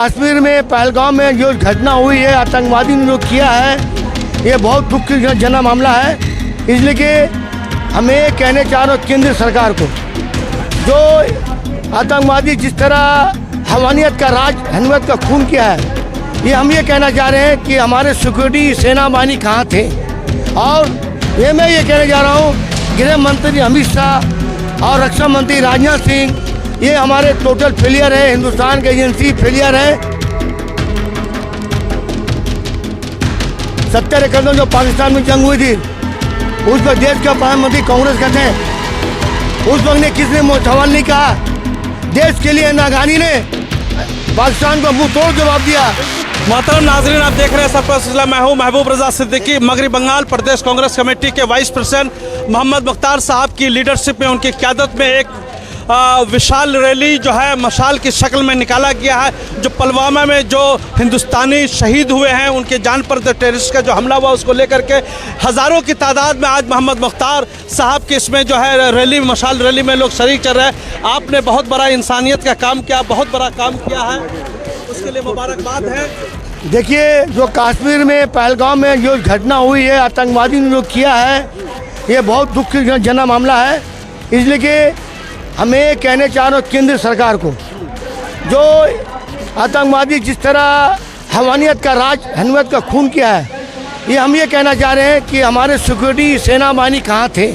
कश्मीर में पहलगाम में जो घटना हुई है, आतंकवादी ने जो किया है, ये बहुत दुख की जना मामला है। इसलिए कि हमें कहने चाह रहे केंद्र सरकार को, जो आतंकवादी जिस तरह हवानियत का राज, हनवत का खून किया है, ये हम ये कहना चाह रहे हैं कि हमारे सिक्योरिटी सेना बाहिनी कहाँ थे। और ये मैं ये कहने जा रहा हूँ, गृह मंत्री अमित शाह और रक्षा मंत्री राजनाथ सिंह, ये हमारे टोटल फेलियर है, हिंदुस्तान की एजेंसी फेलियर है। 70 कदम जो पाकिस्तान में जंग हुई थी, उस वक्त देश का प्रधानमंत्री कांग्रेस का थे। उस वक्त ने किसने सवाल नहीं कहा, देश के लिए नागानी ने पाकिस्तान को मुंह तोड़ जवाब दिया। मोहतरम नाजरीन, आप देख रहे हैं सबका सिलसिला। मैं हूँ महबूब रजा सिद्दीकी। मगरबी बंगाल प्रदेश कांग्रेस कमेटी के वाइस प्रेसिडेंट मोहम्मद मुख्तार साहब की लीडरशिप में, उनकी क़यादत में एक विशाल रैली जो है मशाल की शक्ल में निकाला गया है। जो पुलवामा में जो हिंदुस्तानी शहीद हुए हैं, उनके जान पर टेररिस्ट का जो हमला हुआ, उसको लेकर के हज़ारों की तादाद में आज मोहम्मद मुख्तार साहब के इसमें जो है रैली, मशाल रैली में लोग शरीक चल रहे हैं। आपने बहुत बड़ा इंसानियत का काम किया, बहुत बड़ा काम किया है, उसके लिए मुबारकबाद है। देखिए, जो कश्मीर में पहलगाम में जो घटना हुई है, आतंकवादी ने जो किया है, ये बहुत दुख की जना मामला है। इसलिए कि हमें कहने चाह रहे केंद्र सरकार को, जो आतंकवादी जिस तरह हवानियत का राज, हनवत का खून किया है, ये हम ये कहना चाह रहे हैं कि हमारे सिक्योरिटी सेना बाहिनी कहाँ थे।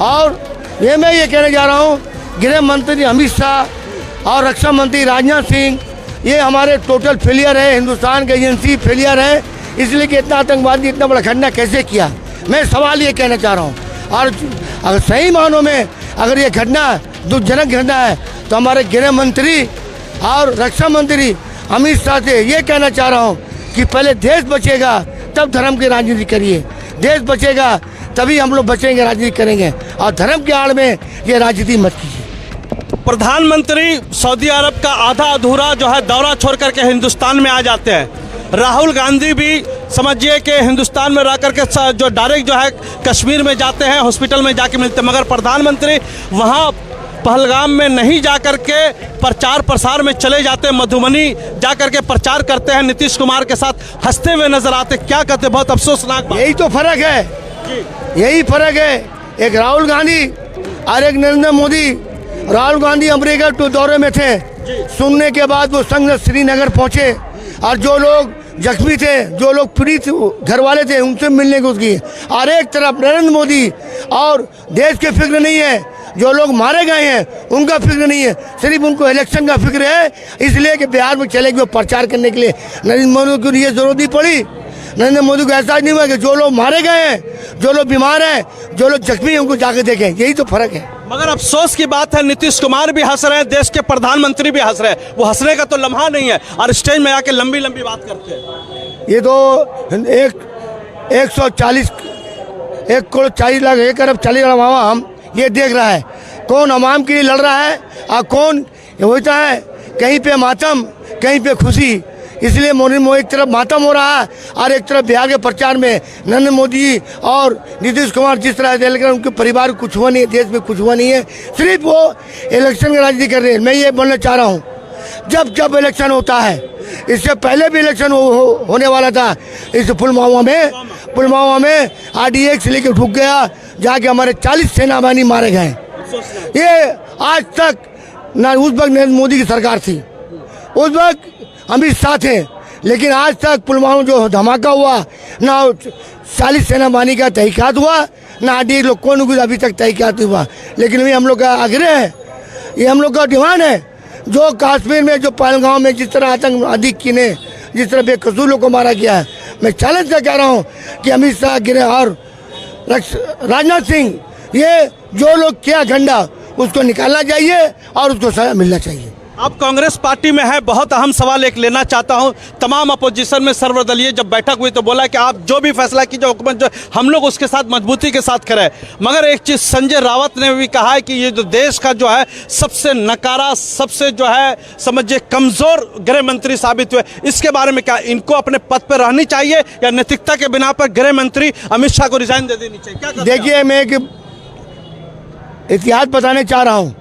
और ये मैं ये कहने जा रहा हूँ, गृह मंत्री अमित शाह और रक्षा मंत्री राजनाथ सिंह, ये हमारे टोटल फेलियर है, हिंदुस्तान की एजेंसी फेलियर है। इसलिए कि इतना आतंकवादी इतना बड़ा घटना कैसे किया, मैं सवाल ये कहना चाह रहा हूँ। और अगर सही मानों में अगर ये घटना दुखजनक घटना है, तो हमारे गृह मंत्री और रक्षा मंत्री अमित शाह से ये कहना चाह रहा हूँ कि पहले देश बचेगा तब धर्म की राजनीति करिए। देश बचेगा तभी हम लोग बचेंगे, राजनीति करेंगे, और धर्म के आड़ में ये राजनीति मत कीजिए। प्रधानमंत्री सऊदी अरब का आधा अधूरा जो है दौरा छोड़ करके हिंदुस्तान में आ जाते हैं। राहुल गांधी भी समझिए कि हिंदुस्तान में रह करके जो डायरेक्ट जो है कश्मीर में जाते हैं, हॉस्पिटल में जाके मिलते हैं, मगर प्रधानमंत्री वहाँ पहलगाम में नहीं जाकर के प्रचार प्रसार में चले जाते हैं, मधुबनी जाकर के प्रचार करते हैं, नीतीश कुमार के साथ हंसते हुए नजर आते। क्या कहते हैं, बहुत अफसोसनाक बात। यही तो फर्क है, यही फर्क है। एक राहुल गांधी और एक नरेंद्र मोदी। राहुल गांधी अमेरिका के दौरे में थे, सुनने के बाद वो संग श्रीनगर पहुंचे, और जो लोग जख्मी थे, जो लोग पीड़ित घर वाले थे, उनसे मिलने की कोशिश की। और एक तरफ नरेंद्र मोदी, और देश के फिक्र नहीं है, जो लोग मारे गए हैं उनका फिक्र नहीं है, सिर्फ उनको इलेक्शन का फिक्र है। इसलिए कि बिहार में चले गए प्रचार करने के लिए। नरेंद्र मोदी को ये जरूरत नहीं पड़ी। नरेंद्र मोदी को एहसास नहीं हुआ कि जो लोग मारे गए हैं, जो लोग बीमार हैं, जो लोग जख्मी हैं, उनको जाके देखें। यही तो फर्क है। मगर अफसोस की बात है, नीतीश कुमार भी हंस रहे हैं, देश के प्रधानमंत्री भी हंस रहे हैं। वो हंसने का तो लम्हा नहीं है, और स्टेज में आके लंबी लंबी बात करते हैं। ये तो 140 1,40,00,000 1 अरब 40 लाख आवाम ये देख रहा है, कौन अवाम के लिए लड़ रहा है और कौन होता है कहीं पे मातम, कहीं पे खुशी। इसलिए एक तरफ मातम हो रहा है, और एक तरफ बिहार के प्रचार में नरेंद्र मोदी और नीतीश कुमार जिस तरह से, लेकिन उनके परिवार को कुछ हुआ नहीं है, देश में कुछ हुआ नहीं है, सिर्फ वो इलेक्शन की राजनीति कर रहे हैं। मैं ये बोलना चाह रहा हूँ, जब इलेक्शन होता है, इससे पहले भी इलेक्शन होने वाला था, इस पुलवामा में RDX लेके ठुक गया, जाके हमारे 40 सेना बाहिनी मारे गए। ये आज तक ना उस वक्त नरेंद्र मोदी की सरकार थी, उस वक्त अमित शाह थे, लेकिन आज तक पुलवामा जो धमाका हुआ, ना 40 सेना बाहिनी का तहकीकात हुआ, ना RDX लोग कौन अभी तक तहकीकात हुआ। लेकिन ये हम लोग का आग्रह है, ये हम लोग का डिमांड है, जो कश्मीर में जो पहलगाम में जिस तरह आतंकवादी ने जिस तरह बेकसूर लोग को मारा गया है, मैं चैलेंज से कह रहा हूँ कि अमित शाह गिरे और राजनाथ सिंह, ये जो लोग किया गंदा, उसको निकालना चाहिए और उसको सजा मिलना चाहिए। आप कांग्रेस पार्टी में है, बहुत अहम सवाल एक लेना चाहता हूं। तमाम अपोजिशन में सर्वदलीय जब बैठक हुई तो बोला कि आप जो भी फैसला कीजिए, हुकूमत जो हम लोग उसके साथ मजबूती के साथ करें। मगर एक चीज़ संजय रावत ने भी कहा है कि ये जो देश का जो है सबसे नकारा, सबसे जो है समझिए कमज़ोर गृह मंत्री साबित हुए। इसके बारे में क्या इनको अपने पद पर रहनी चाहिए, या नैतिकता के बिना पर गृह मंत्री अमित शाह को रिजाइन दे देनी चाहिए? क्या देखिए, मैं एक इतिहास बताने चाह रहा हूँ।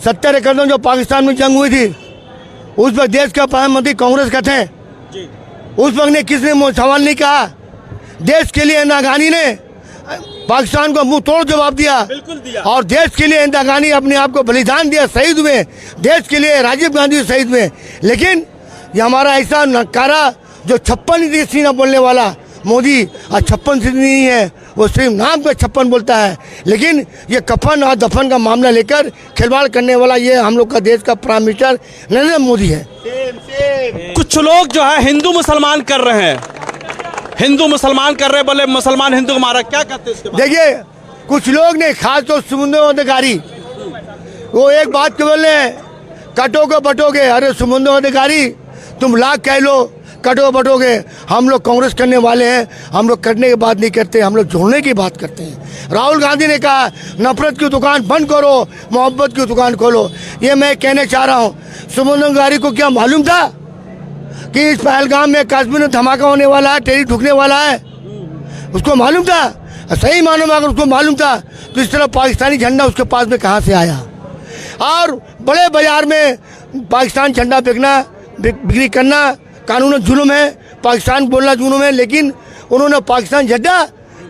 70 कदम जो पाकिस्तान में जंग हुई थी, उस वक्त देश का प्रधानमंत्री कांग्रेस का थे। उस वक्त ने किसने सवाल नहीं कहा। देश के लिए इंदिरा गांधी ने पाकिस्तान को मुंह तोड़ जवाब दिया। बिल्कुल दिया। और देश के लिए इंदिरा गांधी अपने आप को बलिदान दिया, शहीद हुए। देश के लिए राजीव गांधी शहीद हुए। लेकिन ये हमारा ऐसा नकारा जो 56 सीना बोलने वाला मोदी और 56 सीट नहीं है, वो सिर्फ नाम पे 56 बोलता है। लेकिन ये कफन और दफन का मामला लेकर खिलवाड़ करने वाला ये हम लोग का देश का प्राइम मिनिस्टर नरेंद्र मोदी है। कुछ लोग जो है हिंदू मुसलमान कर रहे हैं, हिंदू मुसलमान कर रहे हैं, बोले मुसलमान हिंदू को मारा, क्या कहते हैं इसके बारे में? देखिए, कुछ लोग ने खास तौर समुद्र अधिकारी वो एक बात के बोले कटोगे बटोगे। अरे समुद्र अधिकारी तुम लाख कह लो, कटो बटोगे। हम लोग कांग्रेस करने वाले हैं, हम लोग करने की बात नहीं करते, हम लोग जोड़ने की बात करते हैं। राहुल गांधी ने कहा नफरत की दुकान बंद करो, मोहब्बत की दुकान खोलो। ये मैं कहने चाह रहा हूँ, समुद्र अधिकारी को क्या मालूम था कि इस पहलगाम में कश्मीर में धमाका होने वाला है, टेरी ठुकने वाला है? उसको मालूम था? सही मानो, अगर उसको मालूम था तो इस तरह पाकिस्तानी झंडा उसके पास में कहाँ से आया? और बड़े बाजार में पाकिस्तान झंडा फेंकना, बिक्री करना कानून जुल्म है, पाकिस्तान बोलना जुल्म है। लेकिन उन्होंने पाकिस्तान झंडा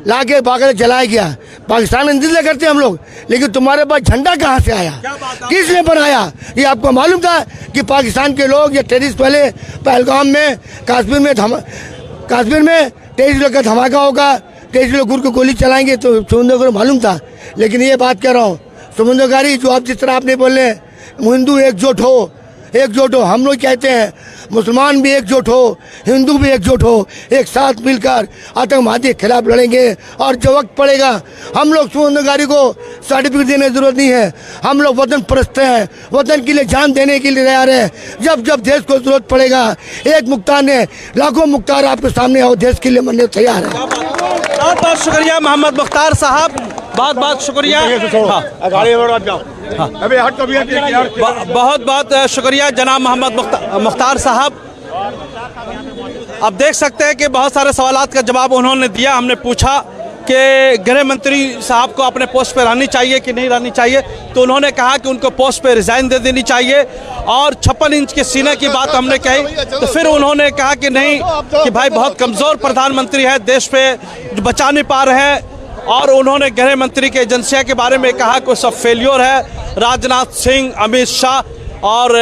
ला के बागर जलाया गया। पाकिस्तान इंतजार करते हम लोग, लेकिन तुम्हारे पास झंडा कहाँ से आया, किसने बनाया? ये आपको मालूम था कि पाकिस्तान के लोग ये टेररिस्ट पहले पहलगाम में कश्मीर में 23 लोग का धमाका होगा, 23 लोग गुर को गोली चलाएंगे, तो समुद्र को मालूम था। लेकिन ये बात कह रहा हूँ, समुद्रकारी जो आप जिस तरह आपने बोले हिंदू एकजुट हो, एकजुट हो। हम लोग कहते हैं मुसलमान भी एकजुट हो, हिंदू भी एकजुट हो, एक साथ मिलकर आतंकवादी के खिलाफ लड़ेंगे। और जब वक्त पड़ेगा, हम लोग समुद्रकारी को सर्टिफिकेट देने की जरूरत नहीं है। हम लोग वतन परस्त हैं, वतन के लिए जान देने के लिए तैयार है। जब जब देश को जरूरत पड़ेगा, एक मुख्तार ने लाखों मुख्तार आपके सामने हो, देश के लिए मरने तैयार है। बहुत बहुत शुक्रिया मोहम्मद मुख्तार साहब, बहुत बहुत शुक्रिया। बहुत बहुत शुक्रिया जनाब मोहम्मद मुख्तार साहब। अब देख सकते हैं कि बहुत सारे सवालात का जवाब उन्होंने दिया। हमने पूछा कि गृह मंत्री साहब को अपने पोस्ट पे रहनी चाहिए कि नहीं रहनी चाहिए, तो उन्होंने कहा कि उनको पोस्ट पे रिजाइन दे देनी चाहिए। और 56 इंच के सीने की बात हमने कही, तो फिर उन्होंने कहा कि नहीं, कि भाई बहुत कमज़ोर प्रधानमंत्री है, देश पे बचा नहीं पा रहे हैं। और उन्होंने गृह मंत्री की एजेंसियाँ के बारे में कहा कि सब फेल्योर है। राजनाथ सिंह, अमित शाह और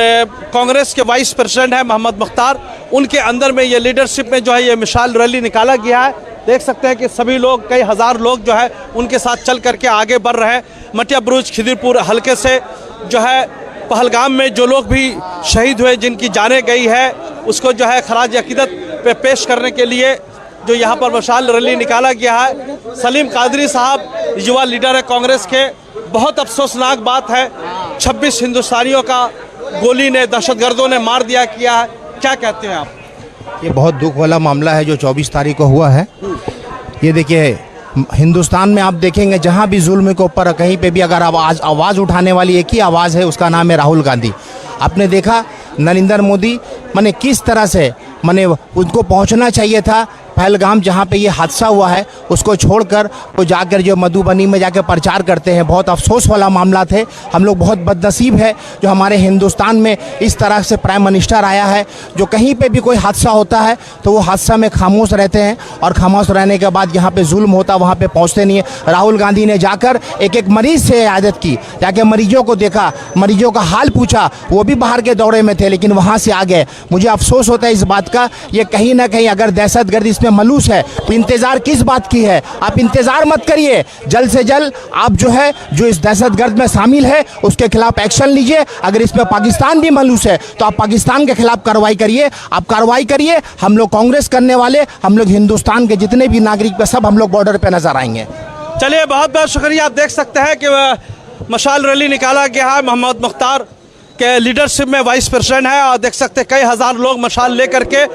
कांग्रेस के वाइस प्रेसिडेंट है मोहम्मद मुख्तार, उनके अंदर में ये लीडरशिप में जो है ये मिसाल रैली निकाला गया है। देख सकते हैं कि सभी लोग, कई हज़ार लोग जो है उनके साथ चल करके आगे बढ़ रहे हैं। मटिया बुरुज खिदिरपुर हल्के से जो है पहलगाम में जो लोग भी शहीद हुए, जिनकी जानें गई है, उसको जो है खराज अकीदत पे पेश करने के लिए जो यहाँ पर मशाल रैली निकाला गया है। सलीम कादरी साहब युवा लीडर है कांग्रेस के। बहुत अफसोसनाक बात है, 26 हिंदुस्तानियों का गोली ने, दहशतगर्दों ने मार दिया किया है। क्या कहते हैं आप? ये बहुत दुख वाला मामला है जो 24 तारीख को हुआ है। ये देखिए, हिंदुस्तान में आप देखेंगे जहाँ भी जुल्म के ऊपर कहीं पे भी अगर आवाज़ उठाने वाली एक ही आवाज़ है, उसका नाम है राहुल गांधी। आपने देखा नरेंद्र मोदी माने किस तरह से माने उनको पहुंचना चाहिए था पहलगाम जहां पे ये हादसा हुआ है, उसको छोड़कर वो जाकर जो मधुबनी में जाकर प्रचार करते हैं। बहुत अफसोस वाला मामला थे। हम लोग बहुत बदनसीब है जो हमारे हिंदुस्तान में इस तरह से प्राइम मिनिस्टर आया है जो कहीं पे भी कोई हादसा होता है तो वो हादसा में खामोश रहते हैं, और खामोश रहने के बाद यहाँ पे जुल्म होता वहाँ पे पहुँचते नहीं है। राहुल गांधी ने जाकर एक एक मरीज से इयादत की, जाके मरीजों को देखा, मरीजों का हाल पूछा। वो भी बाहर के दौरे में थे लेकिन वहाँ से आ गए। मुझे अफसोस होता है इस बात का, ये कहीं ना कहीं अगर दहशतगर्द इसमें मलूस है तो इंतजार किस बात की है? आप इंतजार मत करिए, जल्द से जल्द आप जो है जो इस दहशतगर्द में शामिल है उसके खिलाफ एक्शन लीजिए। अगर इसमें पाकिस्तान भी मलूस है तो आप पाकिस्तान के खिलाफ कार्रवाई करिए, आप कार्रवाई करिए। हम लोग कांग्रेस करने वाले, हम लोग हिंदुस्तान के जितने भी नागरिक पे सब हम लोग बॉर्डर पे नजर आएंगे। चलिए, बहुत बहुत शुक्रिया। आप देख सकते हैं कि मशाल रैली निकाला गया है। मोहम्मद मुख्तार के लीडरशिप में वाइस प्रेसिडेंट है, और देख सकते हैं कई हज़ार लोग मशाल लेकर के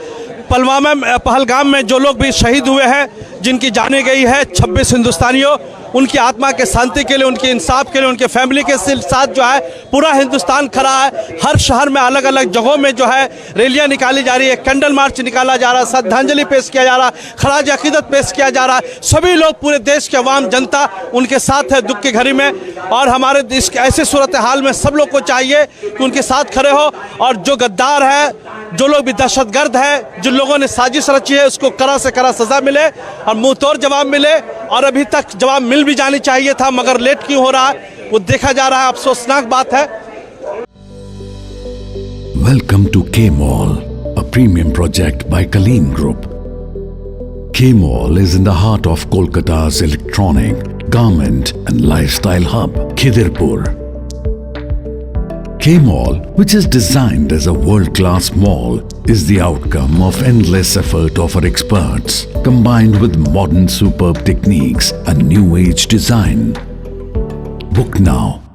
पहलगाम में जो लोग भी शहीद हुए हैं जिनकी जानी गई है 26 हिंदुस्तानियों, उनकी आत्मा के शांति के लिए, उनके इंसाफ के लिए, उनके फैमिली के साथ जो है पूरा हिंदुस्तान खड़ा है। हर शहर में अलग अलग जगहों में जो है रैलियां निकाली जा रही है, कैंडल मार्च निकाला जा रहा है, श्रद्धांजलि पेश किया जा रहा है, खराज अकीदत पेश किया जा रहा है। सभी लोग, पूरे देश के अवाम जनता उनके साथ है दुख की घड़ी में। और हमारे देश के ऐसे सूरत हाल में सब लोग को चाहिए कि उनके साथ खड़े हो, और जो गद्दार है, जो लोग भी दहशतगर्द है, जिन लोगों ने साजिश रची है, उसको कड़ा से कड़ा सजा मिले और मुंह तोड़ जवाब मिले। और अभी तक जवाब मिल भी जानी चाहिए था, मगर लेट क्यों हो रहा है वो देखा जा रहा है, अफसोसनाक बात है। Welcome to K-Mall, a premium project by Kaleen Group. K-Mall is in the heart of Kolkata's electronic, garment and lifestyle hub, Khidirpur. K-Mall, which is designed as a world-class mall, is the outcome of endless effort of our experts, combined with modern superb techniques and new age design. Book now